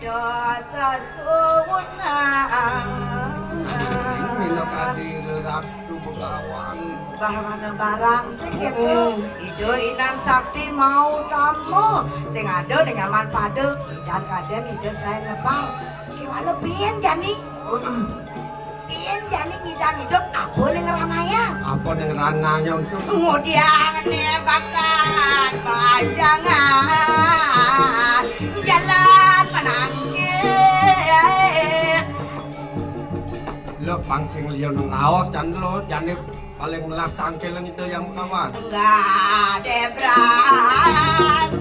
dosa sunnah minok adi ratu Begawan barang sing gitu ido inan sakti mau tamu sing ada nyaman pada dan kadang ido kain lebar kiwala pian jani pian jani ngidang hidup apa ning ranaya apa ning rananya untuk kemudian nih bahkan panjangan jalan menangkis lo pancing liyon naos jan lo jane paling melah tangkel itu yang Begawan enggak debras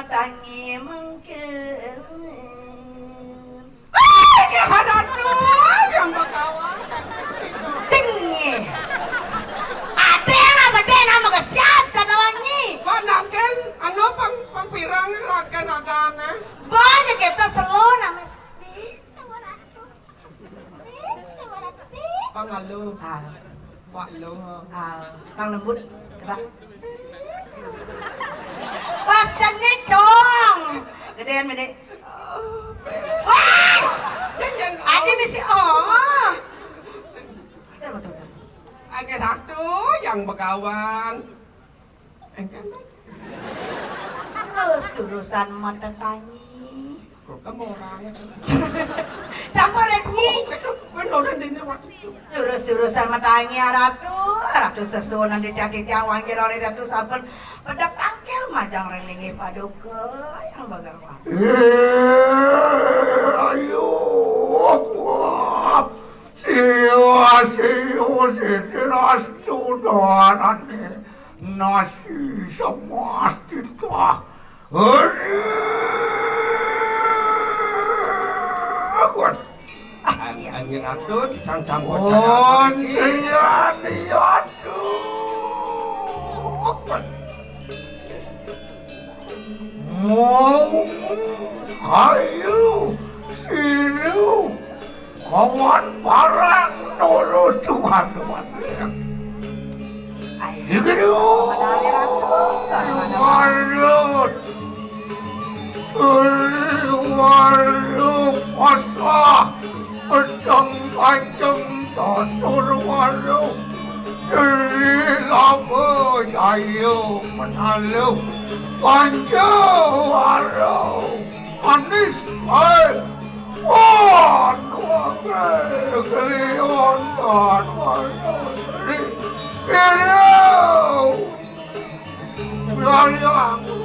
tangi mungkin yang Begawan tinggi ada apa deh nama kesiap cadawannya panangken anu pang pirang raken agane banyak kita selo nama pangalu Pak lo Bang lembut coba pas jenis cong gedean mede wah ada misi Age ratu yang Begawan engken terus urusan mata tangi kamu orangnya campurannya beneran dini waktu itu terus-terusan matangi ratu sesunan ditiak-tiak wangkir oleh ratu saben pada tangkil majang relingi paduka yang Begawan ayo siwa sitiras tudarane nasi samastita Angin ratu sang-sang oh iya mau kayu siru kawan parang nurut Tuhan siru warut pasah Kacang tatur waru dari lama jayu menalu panjang waru manis baik wan kuagai kelion dan waru dari kiriau dari aku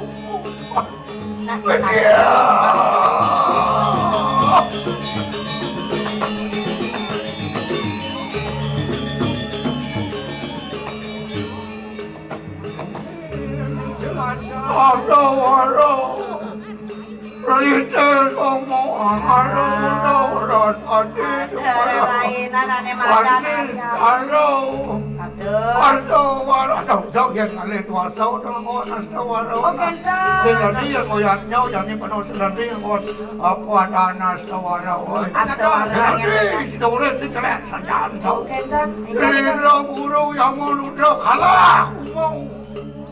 Aro, Rite como aro,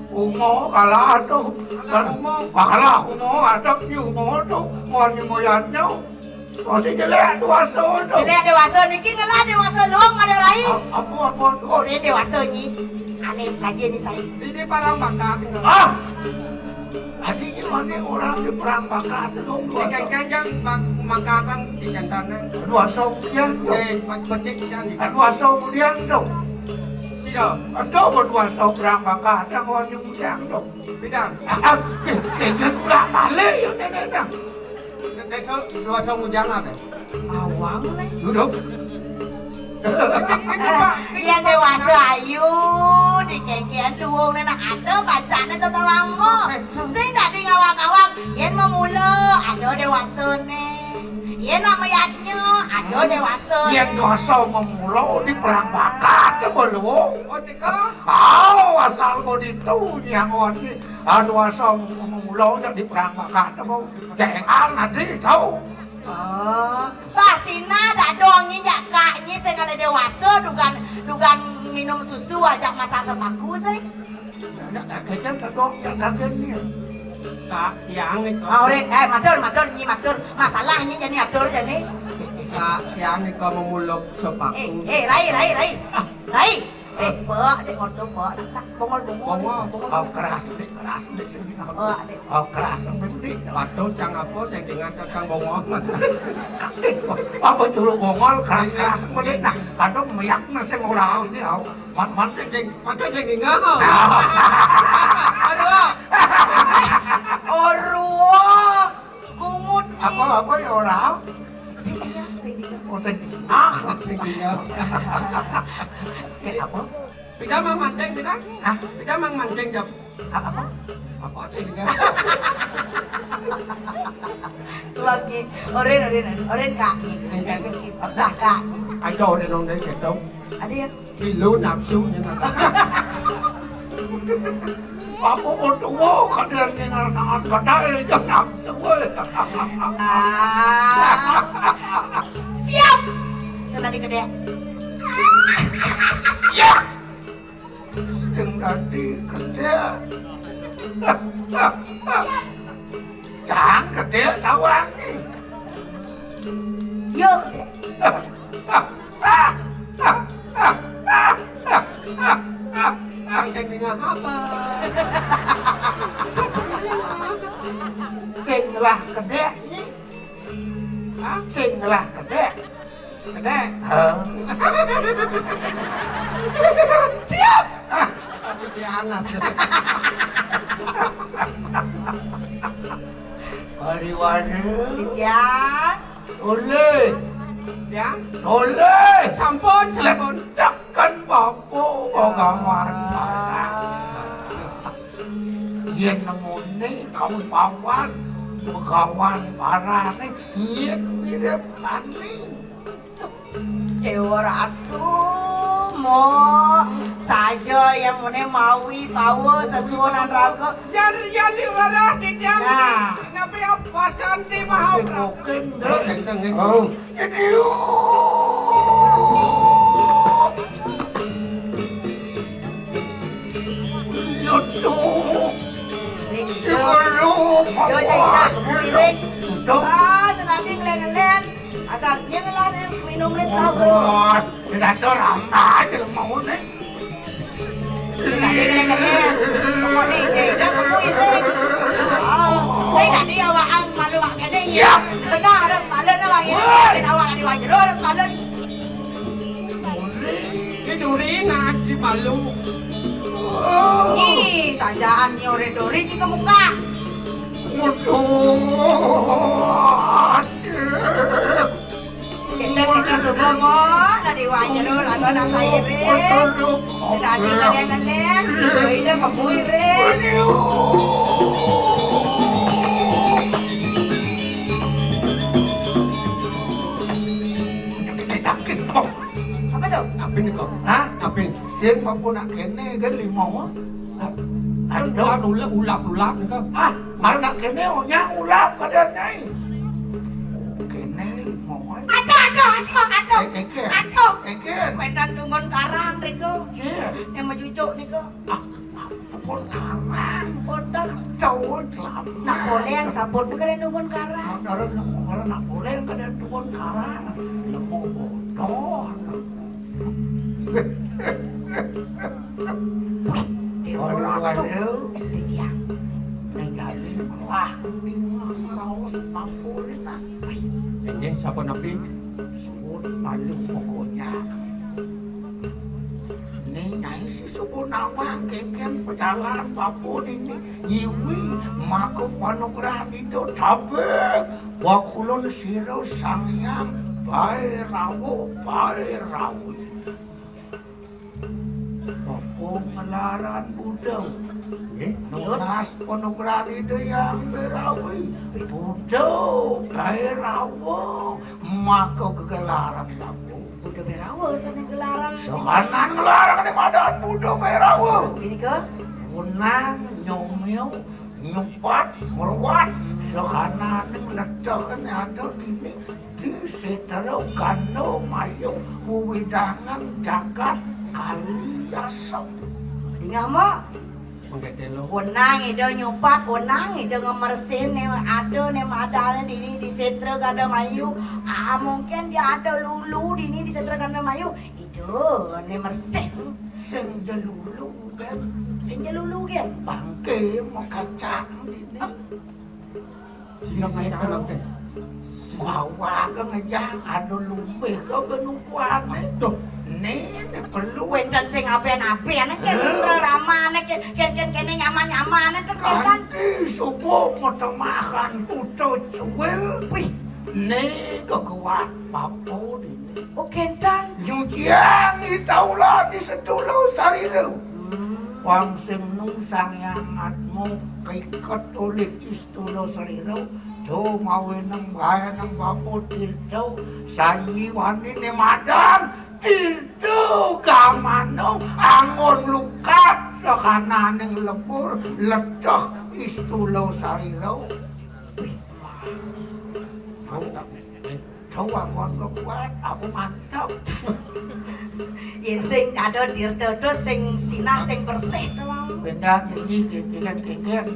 Umo kalah tuh, kalah umo ada umo tuh, mau moyatnya masih jelek dewasa tuh. Jelek dewasa niki ngelah dewasa long ada lain. Apa? Oh dia dewasa ni, aneh rajin ni saya. Ini para makan. Adi gimana orang di perang bakat dong? Ikan-ikan makanan ikan tanah. Dewasa kemudian, Kocik ikan. dewasa kemudian dong. Sino? Ada berdua perang bakat, ada orang yang kemudian dong. Bidang. Kita udah tali ya nenek. Besok dua song hujan ada. Awang nih. Duduk. Yang dewasa ayu di kekian luang nena ada bacaan itu tawangmu. Sing dak di ngawang-ngawang yen memula ada dewasa nih. Yen nak mayatnya ada dewasa. Yen dewasa memula di perang bakat lho. Oh nika. Asal kau itu nyangon ki. Aduh asal mulo jadi perang makan mau jangan nanti tahu. Oh, Basina dak dongnya jak kaknya saya kali dewasa dugan minum susu ajak masak sepaku saya. Nak kecil tak dong, tak kecil ni. Kak yang nika. Oren, matur masalahnya jadi atur jadi. Kak yang nika memuluk sepaku. Rai. Pak, dek orto pak, tak bongol. Oh keras dek sini. Oh keras dek. Patus cang apa sing dengan cang bongol mas. Kakek apa dulu bongol keras dek nah. Kadang meyak na sing ora ini au. Man Ceng ngau. Aduh. Oruo, kumut ni. Apa ya ora? Sini. Oh sing Ceng ngau. apa? Pika mang mancing pika? Hah? Pika mang mancing jam. Apa? Apa sih dengan? Lagi, oren kaki. Kisah kaki. Ayo đi nong đấy chết đâu. Ada ya? Vì lũ nằm xuống như là Apa bodoh kadang dengan kadang jangan semua. Siap. Sana di kedai. Siap. Sing tadi kedai. Jangan kedai tawang ni. Yo kedai. Ang sen dengan apa? Sing lah kedai ni. Sing lah kedai. Kedai. Siap. Tapi anak. Hari-hari. Ya. Oleh. Ya. Oleh. Sampun. Letakkan bambu bagawan yen nemune kamu bawan bagawan barang yen mirip ani Dewa Ratu mo saja yang mana maui pawo sesuonan raga. Jadi rada tidak. Nah. Nabi apa santi mahal. Teng. oh jadi Senading len asalnya ngelan minum len tahu. bos tidak ramah aja mau nih Senading len pokoknya tidak kamu itu. Saya tadi awak malu mak kene. Siap. Benar harus malu awak ini. Awak di wajah harus malu. Cái duri nak di Palu. Ih, sajaan ni ore-dori di muka. Kita semua mo dari wajah lo lagu nak saya re. Sedadi kalian jadi dah kamu re. Apa tu? Apa ni kau? Hah? Apa? Siang mampu nak kene kan limau Ada ulap ni kau. Mau nak kene nya ulap kadang ni. Kene limau. Aduh. Eken. Mainan dungon karang riko. Cie. Yang majucuk ni ko. Pun karang. Podang. Cowok kelap. Nak boleh yang sabut ni kan dungon karang. Kalau nak boleh kadang tukun karang. Lembu bodoh. Orang tu Dia. menjadi melah di raus mampu nak. Ini siapa Nabi? Sebut paling pokoknya. Ni nyai si suku nawang keken pejalan bapun ini nyiwi maka panugrah itu tabek wakulun siro sangyang bae rawi Bapung melaran budau nunas panugrah itu yang berawi budau bae rawo maka kegelaran bapung Udah berawa sana gelaran. Sekanan ngelarang di madan budo berawa. Ini ke? Unang, nyomyo, nyupat, merwat. Sekanan ngeledakan ada dini. Di setero kano mayu. Uwidangan jagat kali asap. Tinggal mak. Menggede lo. Wenang itu nyupat, wenang itu ngemersin nih ada nih madalnya di setra kada mayu. Mungkin dia ada lulu di setra kada mayu. Itu nih mersin. Sing jelulu kan. Sing lulu kan. Bangke mau kacang dini. Jirang kacang bangke. Bawa ke ngejang ada lumbe ke benukuan. Tuh. Ini perlu Wendan sing apian-apian kan ramane kan nyaman-nyaman kan. kanti subuh mau makan puto cuel. Wih, Ini kekuat papo ini. oh kentan. Nyucian di taulah di sedulu sarilu. Wang sing nung sangyangatmu kaikat oleh istulo sarilu. Do mawin ng bayan ng papo tirto. Sanyiwani ni madan. Tirto kamano angon lukat sa kananing lebur. Ledak istulo sarilu. Mantap. Coba kon kuat, aku mantap. Yen sing ada dirto sing sinah sing bersih doang. Benda ini kikikan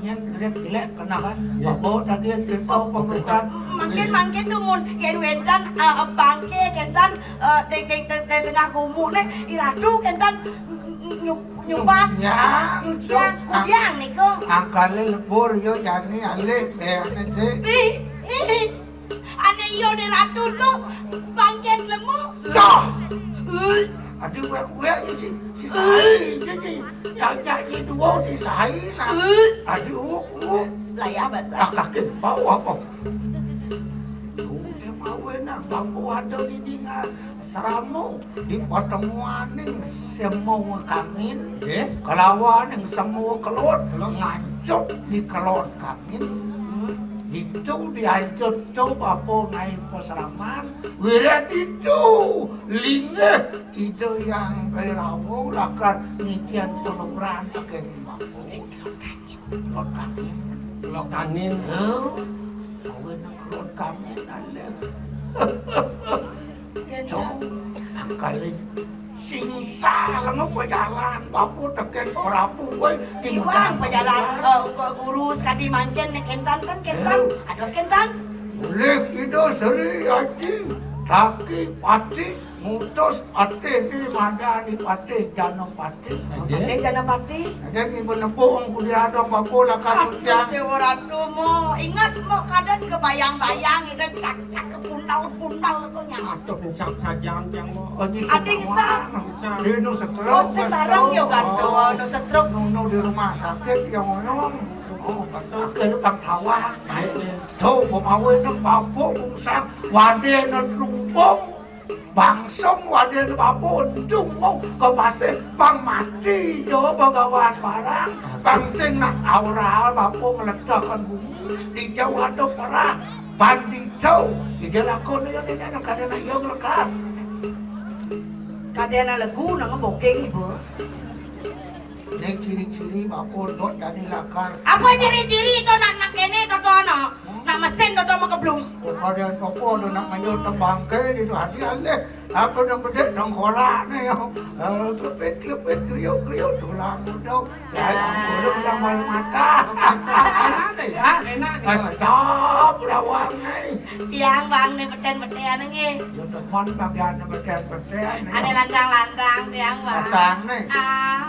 yang gelap kenapa? Bapak tadi tirto pengutan. Makin dumun yen wendan bangke kentan tengah kumuh nih iradu kentan nyupat nyucian kudiang niko. Angkale lebur yo jani ale kayaknya deh. Ane iyo di ratu tuh bangken lemu. Dah. Aduh gue si Sai jadi yang nyanyi dua si Sai nah. Aduh Layah basah. kakek bawa apa? Dia mau enak bawa ada di dinga seramu di pertemuaning semua kangin. Kelawan yang semua kelot ngancot di kelot kangin. Itu dihancur coba po naik peseraman. Wirat itu lingeh itu yang berawu lakan ngician penuran pakai di bapo. Kelot kangin. Lo kanin. Awen ang kelot kangin ale. Kentan. Angkalin singsa lang ang pajalan bapo teken orapu gue Iwang pajalan guru sekali mangken nek kentan kan kentan. Ados kentan. boleh kita seri haji taki pati mutus pati di mana di pati jano pati Nek jana pati. jadi benepung kuliah dong bapo lakan ujian Dewa Ratu mo, ingat mo kadang kebayang-bayang itu cak-cak ke punal-punal itu nyaman. Aduh, insap sajang yang mo. Ading sa, di nu setruk oh sembarang yo gando, no setruk. nu di rumah sakit yang ngomong ke bang tawa tuh pemawin ng bapo bungsang wade ng lumpong bangsong wade ng bapo untung mo kapase pang mati jo bagawan barang bangsing ng aura bapo ngeletakan bumi di jawa do parah bandito di jalakon na yun ng kadena yung lekas Kadena lagu nang bokeng ibu. ini ciri-ciri bapo dot jadi lakar Apa ciri-ciri itu nak kene to ano? Nak mesin to mau ke blues. Kemudian popo do nak mayo tebangke di tu hati ale apa nak bedek nang korak ni yo klepet kriuk tulang udah saya boleh sama mata Enak deh. Enak deh. stop lawang ni Tiang bang nih beten-beten nggih. yo teman bagian beten-beten Ane landang-landang tiang bang. pasang ni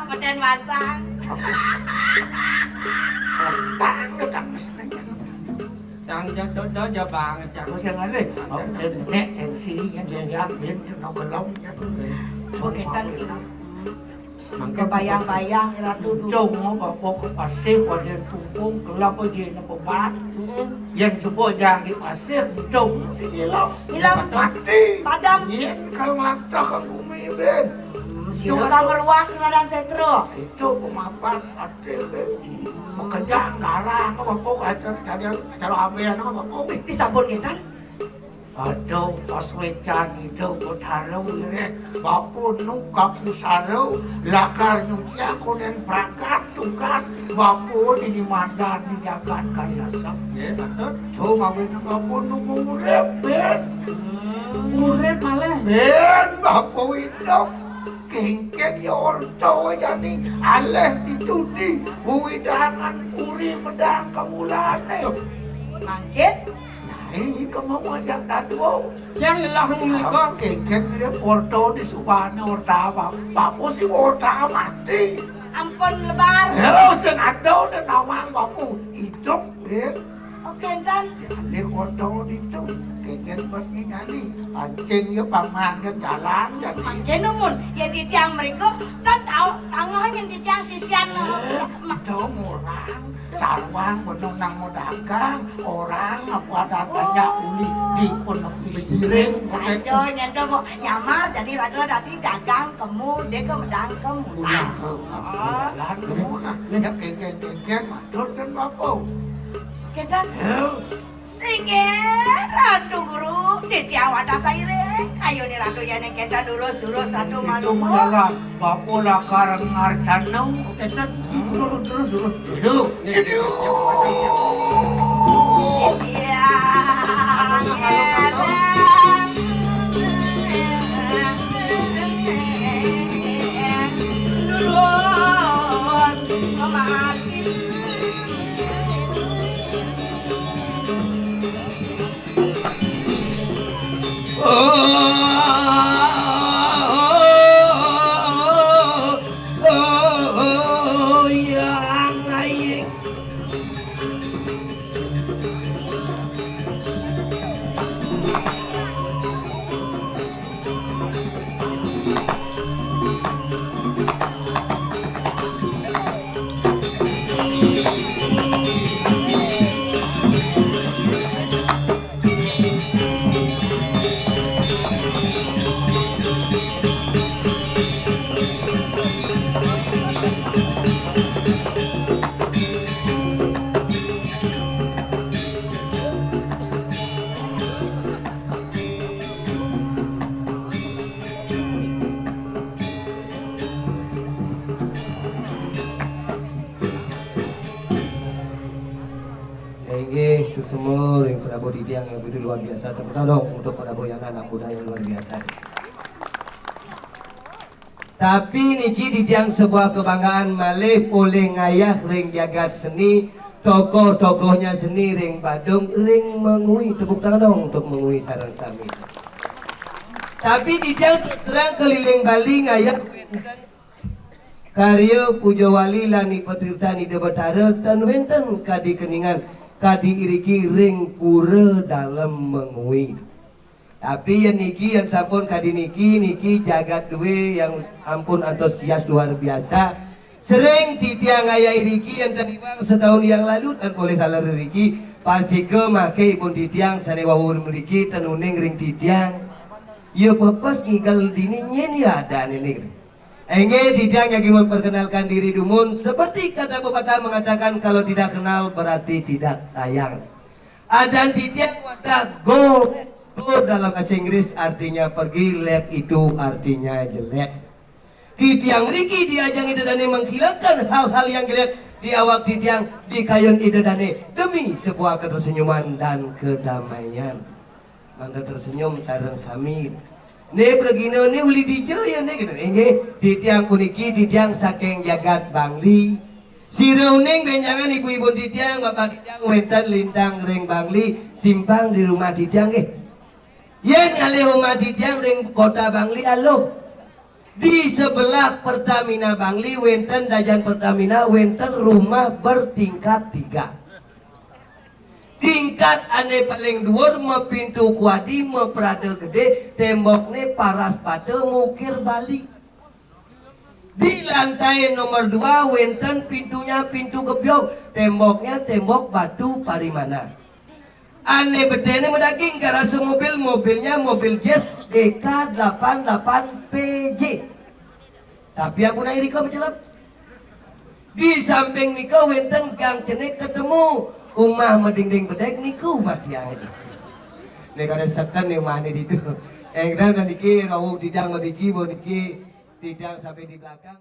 Beten pasang. tang tang Yang đó giờ bà chẳng có xem ấy trên nét trên xí yang dia biến cho nó belong Oh kentan. Kebayang-bayang Ratu dulu. Trung nó bảo bộ cái pasir qua dia tumpung kelapa dia nak bebat yang sebuah yang di pasir trung si hilang Hilang mati padam. yen kalau ngelantarkan bumi ben Siapa kang keluar ke dan setro. itu pemapan mati bekerja garang apa pok aja cara apa yang apa pok Disambut kentan. Aduh, pas wecan itu kutaro ire, bapun nuka pusaro, lakar nyuci aku dan perangkat tugas, bapun ini mandan dijagat kaliasam. Ya, patut. Cuma wina bapun nunggu urep, Ben. Murid malah. Ben, bapun hidup. Kengken ya orto jani, aleh ditudi, uwidangan uri medang kamulane. Mangkin Nyai kamu ajak dadwo. Yang lelah menika. Kengken dia orto di subane orta bapu si orta mati. ampun lebar. Hello sing ada dan nawang bapu hidup ya. Oke dan Jadi orto itu kengken pergi nyani. Anjing ya pamannya jalan jadi. mangkin numun ya di tiang mereka kan tahu tangohnya di tiang sisian. Itu orang sarwang menunang dagang orang apa datanya uli di pondok Bejiring. Ajo nyendo mau nyamar jadi raga tadi dagang kamu dia ke medang kamu. Jalan kemana? Ya kengken matur kan bapak. Kendan Singir ratu guru di tiang wadah saire kayu ni ratu yang kendan lurus ratu Itu malu. menyalah bapak lakar ngarcanau. Ketat. Dulu. Hidup. Iya. Lurus kemari. Ini susumur yang Prabu Didiang yang begitu luar biasa. Tepuk tangan dong untuk Prabu yang anak muda yang luar biasa. Tapi niki Didiang sebuah kebanggaan malih oleh ngayah ring jagat seni, tokoh-tokohnya seni ring Badung ring mengui. Tepuk tangan dong untuk mengui sarang sami. Tapi Didiang terang keliling Bali ngayah karya Pujo Wali lani petirtani de Betara dan wenten kadi keningan kadi iriki ring pura dalam mengui. Tapi yang niki yang sampun kadi niki jagat duwe yang ampun antusias luar biasa. Sering titiang ayah iriki yang terliwang setahun yang lalu dan oleh salah iriki partike make pun titiang sanewawur memiliki tenuning ring titiang. Ya pepas ngigal dini nyen ya ada nenek. Engge Didiang yang memperkenalkan diri dumun seperti kata pepatah mengatakan kalau tidak kenal berarti tidak sayang. Adan Didiang wadah go dalam bahasa Inggris artinya pergi, lek itu artinya jelek. Didiang Riki diajang itu dan menghilangkan hal-hal yang jelek di awak Didiang di kayun ide dane demi sebuah ketersenyuman dan kedamaian. Mantap tersenyum sareng samir. Ne begino ne uli dijo ya ne gitu. Engge Didiang puniki Didiang saking jagat Bangli. Sireuning benjangan ibu-ibu Didiang, bapak Didiang wetan lintang ring Bangli simpang di rumah Didiang nggih. Yen ale rumah Didiang ring kota Bangli aloh. Di sebelah Pertamina Bangli wenten dajan Pertamina wenten rumah bertingkat 3. Tingkat ane paling dhuwur me pintu kuadi me prada gede tembokne paras pada mukir Bali. Di lantai nomor 2 wenten pintunya pintu gebyong, temboknya tembok batu parimana. Ane bedene medaging garasi mobilnya mobil Jazz DK88PJ. Tapi aku naik riko mencelap. Di samping niko wenten gang cenek ketemu Umah meding-ding bedek niku umah tiang itu. Nek ada seken yang mana itu. Engran dan niki rawuh tidang niki bo niki tidang sampai di belakang.